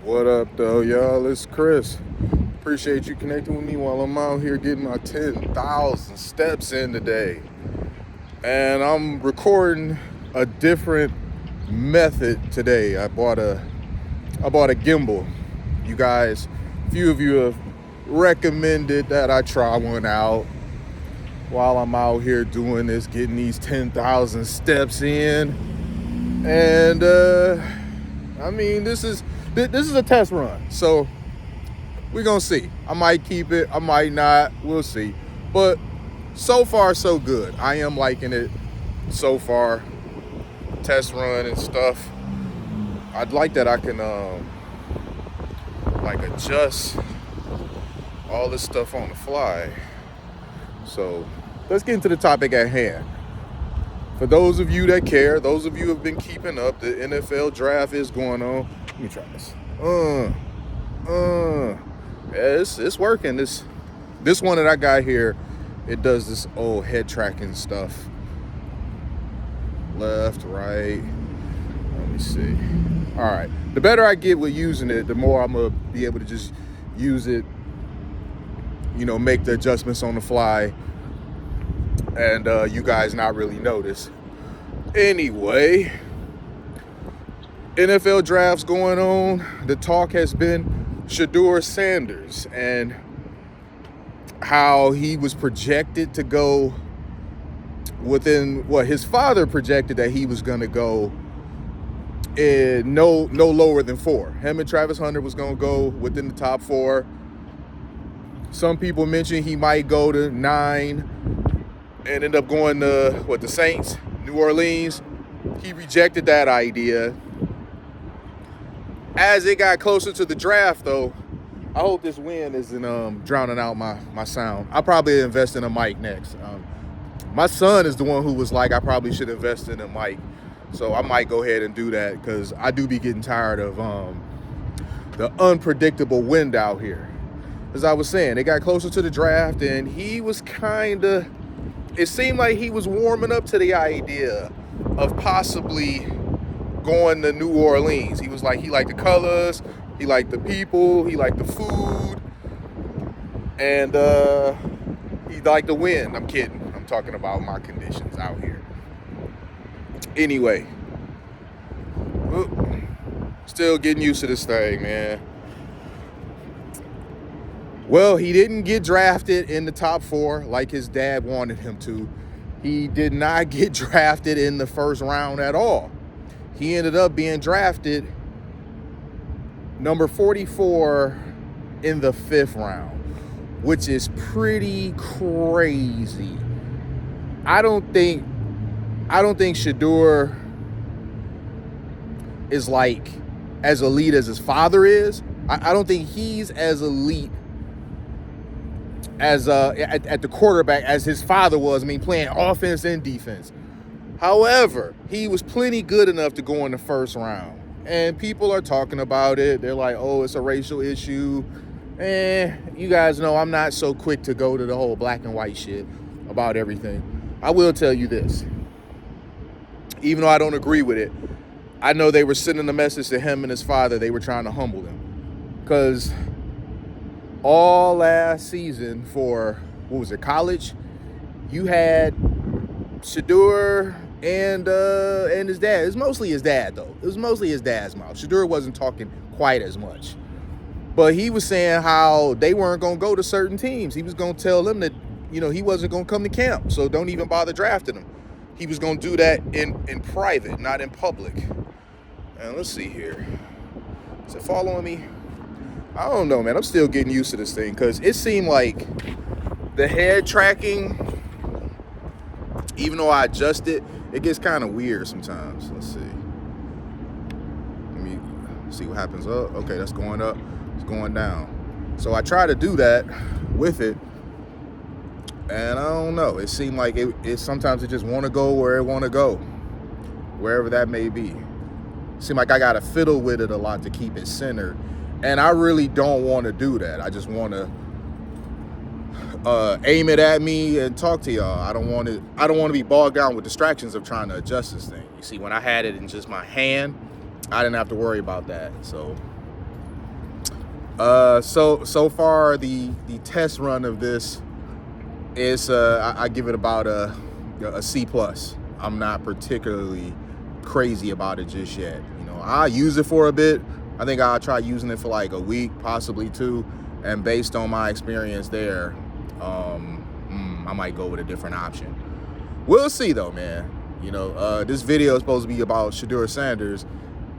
What up, though, y'all? It's Chris. Appreciate you connecting with me while I'm out here getting my 10,000 steps in today. And I'm recording a different method today. I bought a gimbal. You guys, a few of you have recommended that I try one out while I'm out here doing this, getting these 10,000 steps in. And this is a test run, so we're gonna see. I might keep it, I might not, we'll see. But so far so good. I am liking it so far. Test run and stuff. I'd like that I can adjust all this stuff on the fly. So let's get into the topic at hand. For those of you that care, those of you who have been keeping up, the NFL draft is going on. Let me try this. Yeah, it's working. This one that I got here, it does this old head tracking stuff. Left, right. Let me see. All right. The better I get with using it, the more I'm gonna be able to just use it. Make the adjustments on the fly, and you guys not really notice. Anyway, NFL drafts going on. The talk has been Shedeur Sanders and how he was projected to go within what his father projected that he was going to go in no lower than 4. Him and Travis Hunter was going to go within the top 4. Some people mentioned he might go to 9 and end up going to the Saints, New Orleans. He rejected that idea. As it got closer to the draft, though, I hope this wind isn't drowning out my sound. I'll probably invest in a mic next. My son is the one who was like, I probably should invest in a mic. So I might go ahead and do that because I do be getting tired of the unpredictable wind out here. As I was saying, it got closer to the draft, and he was it seemed like he was warming up to the idea of possibly going to New Orleans. He was like, he liked the colors, he liked the people, he liked the food, and he liked the wind. I'm kidding. I'm talking about my conditions out here. Anyway, still getting used to this thing, man. Well, he didn't get drafted in the top 4 like his dad wanted him to. He did not get drafted in the first round at all. He ended up being drafted number 44 in the 5th round, which is pretty crazy. I don't think Shedeur is like as elite as his father is. I don't think he's as elite as at the quarterback as his father was. I mean, playing offense and defense. However, he was plenty good enough to go in the first round. And people are talking about it. They're like, oh, it's a racial issue. You guys know I'm not so quick to go to the whole black and white shit about everything. I will tell you this. Even though I don't agree with it, I know they were sending a message to him and his father. They were trying to humble him. Because all last season for, college, you had Shedeur and his dad. It was mostly his dad, though. It was mostly his dad's mouth. Shedeur wasn't talking quite as much. But he was saying how they weren't going to go to certain teams. He was going to tell them that, he wasn't going to come to camp, so don't even bother drafting him. He was going to do that in private, not in public. And let's see here. Is it following me? I don't know, man. I'm still getting used to this thing because it seemed like the head tracking, even though I adjust it, it gets kind of weird sometimes. Let's see. Let me see what happens. Oh, okay, that's going up. It's going down. So I try to do that with it, and I don't know. It seemed like it sometimes it just want to go where it want to go, wherever that may be. It seemed like I got to fiddle with it a lot to keep it centered. And I really don't want to do that. I just want to aim it at me and talk to y'all. I don't want to be bogged down with distractions of trying to adjust this thing. You see, when I had it in just my hand, I didn't have to worry about that. So So far the test run of this is I give it about a C plus. I'm not particularly crazy about it just yet. I'll use it for a bit. I think I'll try using it for like a week, possibly 2, and based on my experience there, I might go with a different option. We'll see though, man. This video is supposed to be about Shedeur Sanders,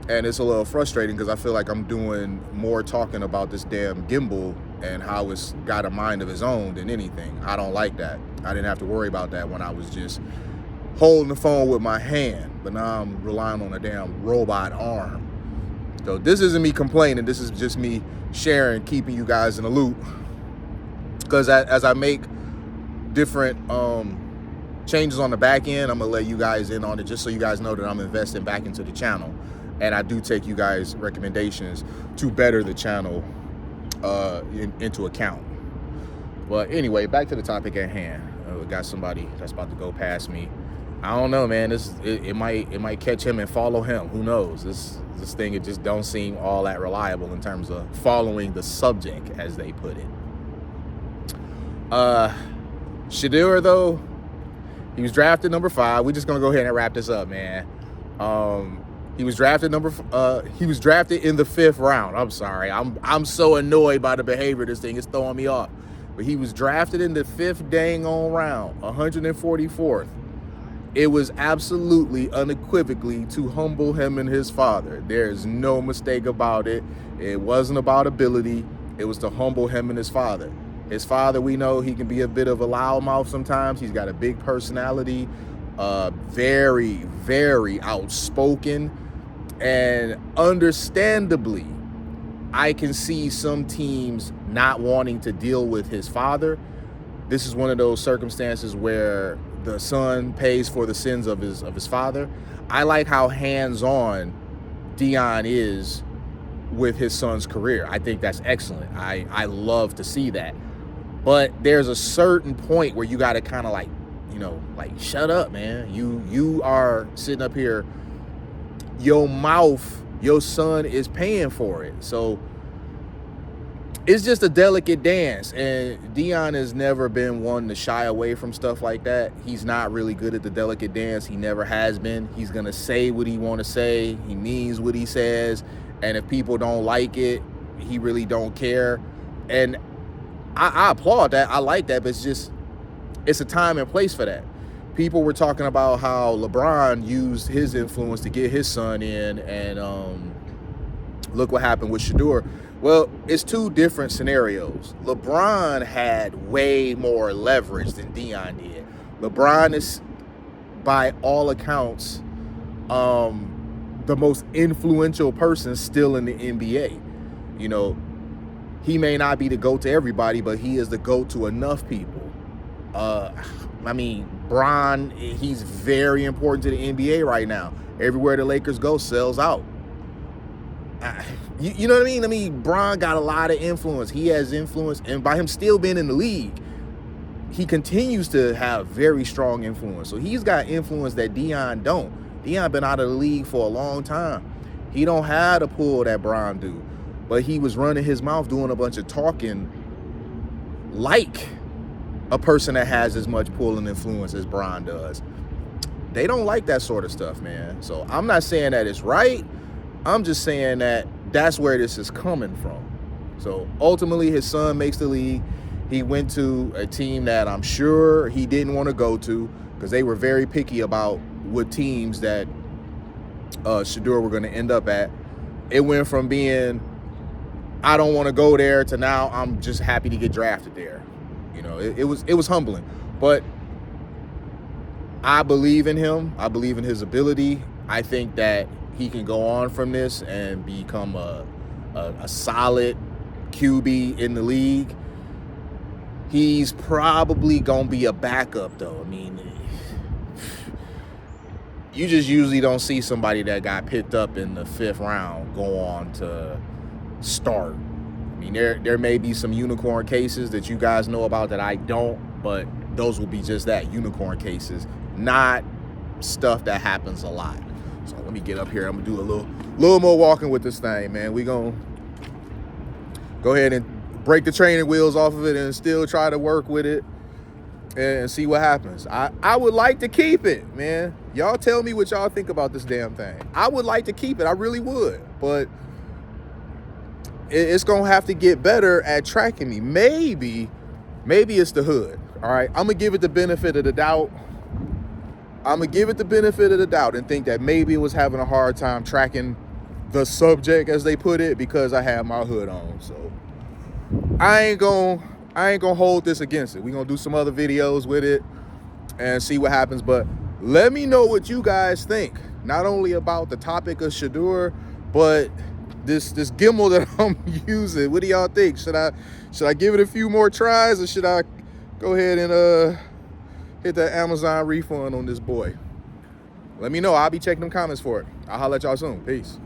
and it's a little frustrating because I feel like I'm doing more talking about this damn gimbal and how it's got a mind of its own than anything. I don't like that. I didn't have to worry about that when I was just holding the phone with my hand, but now I'm relying on a damn robot arm. So this isn't me complaining. This is just me sharing, keeping you guys in the loop. Because as I make different changes on the back end, I'm gonna let you guys in on it just so you guys know that I'm investing back into the channel. And I do take you guys' recommendations to better the channel into account. But anyway, back to the topic at hand. We got somebody that's about to go past me. I don't know, man. It might catch him and follow him. Who knows? This thing, it just don't seem all that reliable in terms of following the subject, as they put it. Shedeur, though, he was drafted number 5. We're just gonna go ahead and wrap this up, man. He was drafted in the 5th round. I'm sorry. I'm so annoyed by the behavior of this thing. It's throwing me off. But he was drafted in the 5th dang on round, 144th. It was absolutely, unequivocally to humble him and his father. There's no mistake about it. It wasn't about ability. It was to humble him and his father. His father, we know he can be a bit of a loudmouth sometimes. He's got a big personality, very, very outspoken. And understandably, I can see some teams not wanting to deal with his father. This is one of those circumstances where the son pays for the sins of his father. I like how hands-on Deion is with his son's career. I think that's excellent. I love to see that. But there's a certain point where you got to kind of like shut up, man. You are sitting up here, your mouth, your son is paying for it. So it's just a delicate dance, and Deion has never been one to shy away from stuff like that. He's not really good at the delicate dance. He never has been. He's going to say what he want to say. He means what he says. And if people don't like it, he really don't care. And I applaud that. I like that, but it's a time and place for that. People were talking about how LeBron used his influence to get his son in, and look what happened with Shedeur. Well, it's 2 different scenarios. LeBron had way more leverage than Deion did. LeBron is, by all accounts, the most influential person still in the NBA. He may not be the GOAT to everybody, but he is the GOAT to enough people. Bron, he's very important to the NBA right now. Everywhere the Lakers go, sells out. You know what I mean? Bron got a lot of influence. He has influence, and by him still being in the league, he continues to have very strong influence. So he's got influence that Deion don't. Deion been out of the league for a long time. He don't have the pull that Bron do, but he was running his mouth, doing a bunch of talking like a person that has as much pull and influence as Bron does. They don't like that sort of stuff, man. So I'm not saying that it's right. I'm just saying that that's where this is coming from. So ultimately, his son makes the league. He went to a team that I'm sure he didn't want to go to because they were very picky about what teams that Shedeur were going to end up at. It went from being, I don't want to go there, to now I'm just happy to get drafted there. It was humbling. But I believe in him. I believe in his ability. I think that he can go on from this and become a solid QB in the league. He's probably going to be a backup, though. You just usually don't see somebody that got picked up in the 5th round go on to start. There may be some unicorn cases that you guys know about that I don't, but those will be just that, unicorn cases, not stuff that happens a lot. So let me get up here. I'm gonna do a little more walking with this thing, man. We gonna go ahead and break the training wheels off of it and still try to work with it and see what happens. I would like to keep it, man. Y'all tell me what y'all think about this damn thing. I would like to keep it. I really would. But it's going to have to get better at tracking me. Maybe it's the hood. All right. I'm going to give it the benefit of the doubt. And think that maybe it was having a hard time tracking the subject, as they put it, because I had my hood on. So I ain't gonna hold this against it. We're gonna do some other videos with it and see what happens. But let me know what you guys think, not only about the topic of Shedeur, but this gimbal that I'm using. What do y'all think? Should I give it a few more tries, or should I go ahead and hit that Amazon refund on this boy? Let me know. I'll be checking them comments for it. I'll holler at y'all soon. Peace.